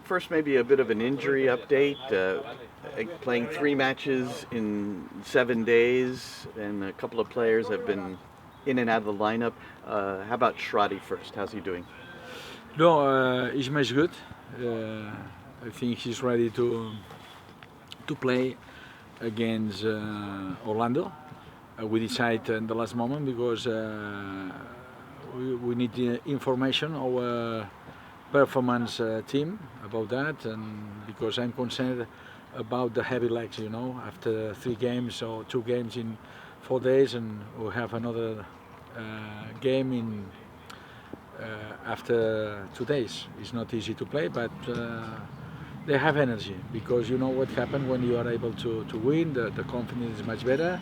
First, maybe a bit of an injury update. Playing 3 matches in 7 days, and a couple of players have been in and out of the lineup. How about Shradi first? How's he doing? No, Isma is good. I think he's ready to play against Orlando. We decided in the last moment because we need the information our performance team about that, and because I'm concerned about the heavy legs. After 3 games or 2 games in 4 days, and we have another game in after 2 days. It's not easy to play, but they have energy because you know what happened when you are able to win. The confidence is much better,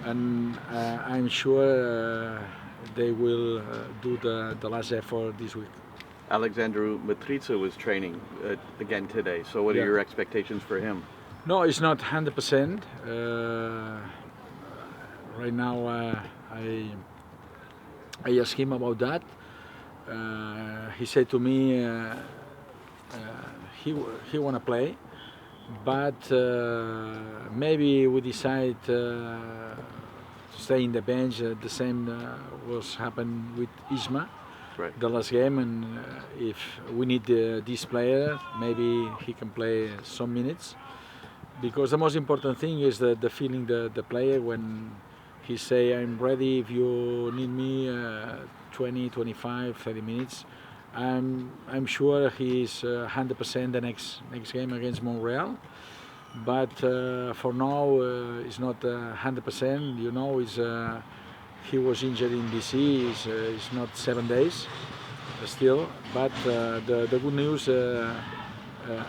and I'm sure they will do the last effort this week. Alexandru Mitrița was training again today. So, what are Yeah. your expectations for him? No, it's not 100%. Right now, I asked him about that. He said to me he wanna play, but maybe we decide to stay in the bench. The same was happened with Isma. Right. The last game, and if we need this player, maybe he can play some minutes. Because the most important thing is the feeling the player when he say I'm ready if you need me 20, 25, 30 minutes. I'm sure he's 100% the next game against Montreal. But for now, it's not 100%. He was injured in DC. It's not 7 days still. But the good news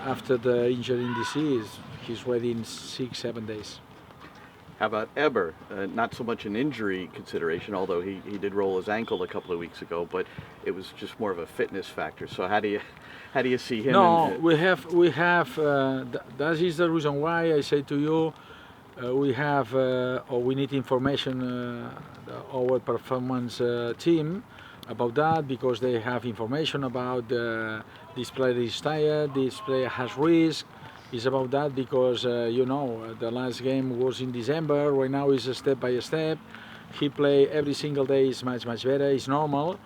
after the injury in DC is he's ready in 6, 7 days. How about Eber? Not so much an injury consideration, although he did roll his ankle a couple of weeks ago, but it was just more of a fitness factor. So how do you see him? No, we have. That is the reason why I say to you, we have or we need information. Our performance team about that because they have information about this player is tired, this player has risk. It's about that because the last game was in December. Right now is a step by step. He play every single day is much better. It's normal.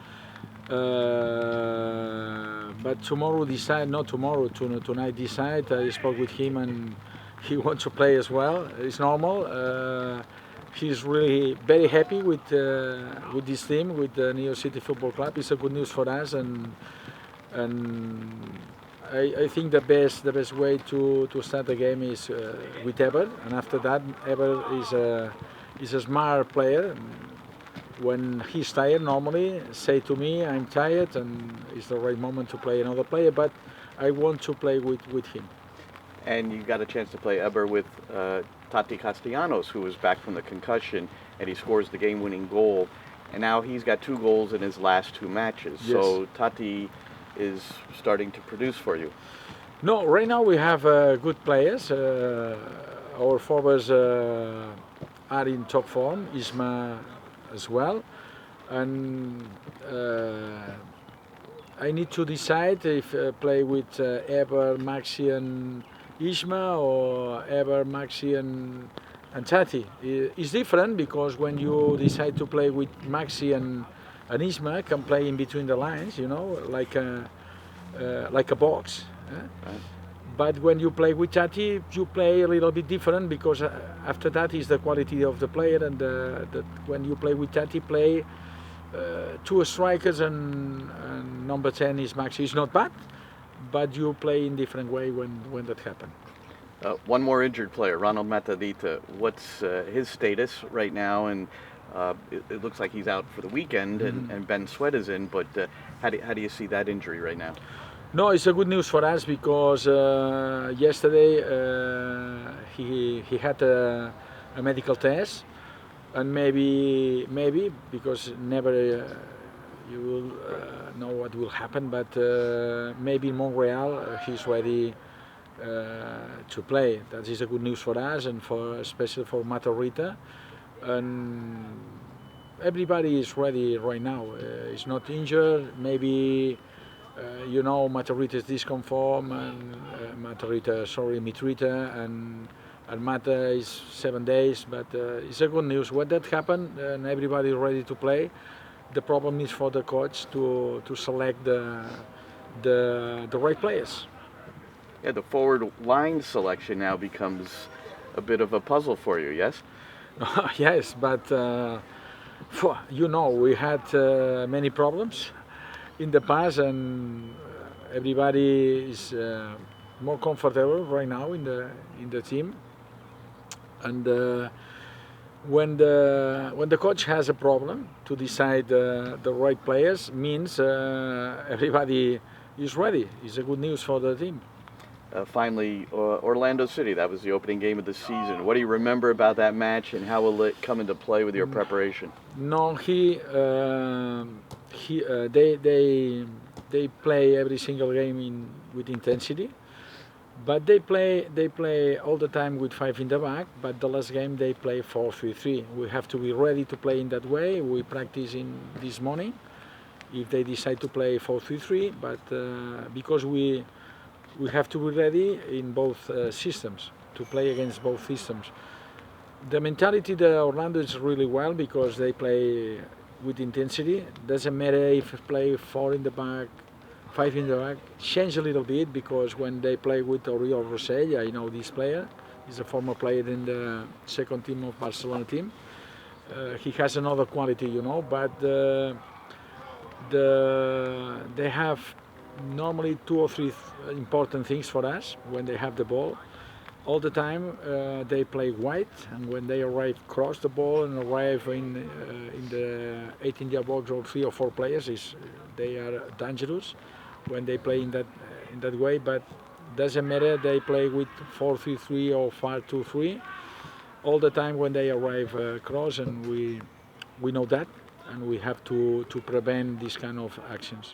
But tomorrow decide, not tomorrow, tonight decide. I spoke with him and he wants to play as well. It's normal. He's really very happy with this team, with the New York City Football Club. It's a good news for us, and I think the best way to start the game is with Eber, and after that, Eber is a smart player. When he's tired, normally say to me, "I'm tired," and it's the right moment to play another player. But I want to play with him. And you got a chance to play Eber with Tati Castellanos, who was back from the concussion, and he scores the game-winning goal. And now he's got 2 goals in his last 2 matches. Yes. So Tati is starting to produce for you. No, right now we have good players. Our forwards are in top form. Isma as well, and I need to decide if play with Eber, Maxi, and Isma, or Eber, Maxi, and Tati. It's different because when you decide to play with Maxi and Isma, can play in between the lines, like a box. Right. But when you play with Tati, you play a little bit different because after that is the quality of the player, and when you play with Tati, play 2 strikers and number 10 is Maxi. It's not bad, but you play in different way when that happens. One more injured player, Ronald Matadita. What's his status right now? And it looks like he's out for the weekend, and Ben Sweat is in. But how do you see that injury right now? No, it's a good news for us because yesterday he had a medical test, and maybe because never you will know what will happen, but maybe in Montreal he's ready to play. That is a good news for us and especially for Matarrita, and everybody is ready right now. He's not injured. Maybe Matarrita is disconform, and Mitrita, and Mata is 7 days, but it's a good news. When that happened and everybody is ready to play, the problem is for the coach to select the right players. Yeah, the forward line selection now becomes a bit of a puzzle for you, yes? Yes, but we had many problems in the past, and everybody is more comfortable right now in the team. And when the coach has a problem to decide the right players, means everybody is ready. It's a good news for the team. Finally, Orlando City, that was the opening game of the season. What do you remember about that match, and how will it come into play with your preparation? No, they play every single game with intensity, but they play all the time with 5 in the back. But the last game they play 4-3-3. We have to be ready to play in that way. We practice in this morning. If they decide to play 4-3-3, but because we have to be ready in both systems to play against both systems. The mentality that Orlando is really well because they play with intensity. Doesn't matter if they play 4 in the back, 5 in the back. Change a little bit because when they play with Oriol Rossell, I know this player. He's a former player in the second team of Barcelona team. He has another quality, but they have normally 2 or 3 important things for us when they have the ball. All the time they play wide, and when they arrive cross the ball and arrive in the 18-yard box or 3 or 4 players, they are dangerous when they play in that way. But doesn't matter they play with 4-3-3 or 5-2-3. All the time when they arrive cross, and we know that, and we have to prevent these kind of actions.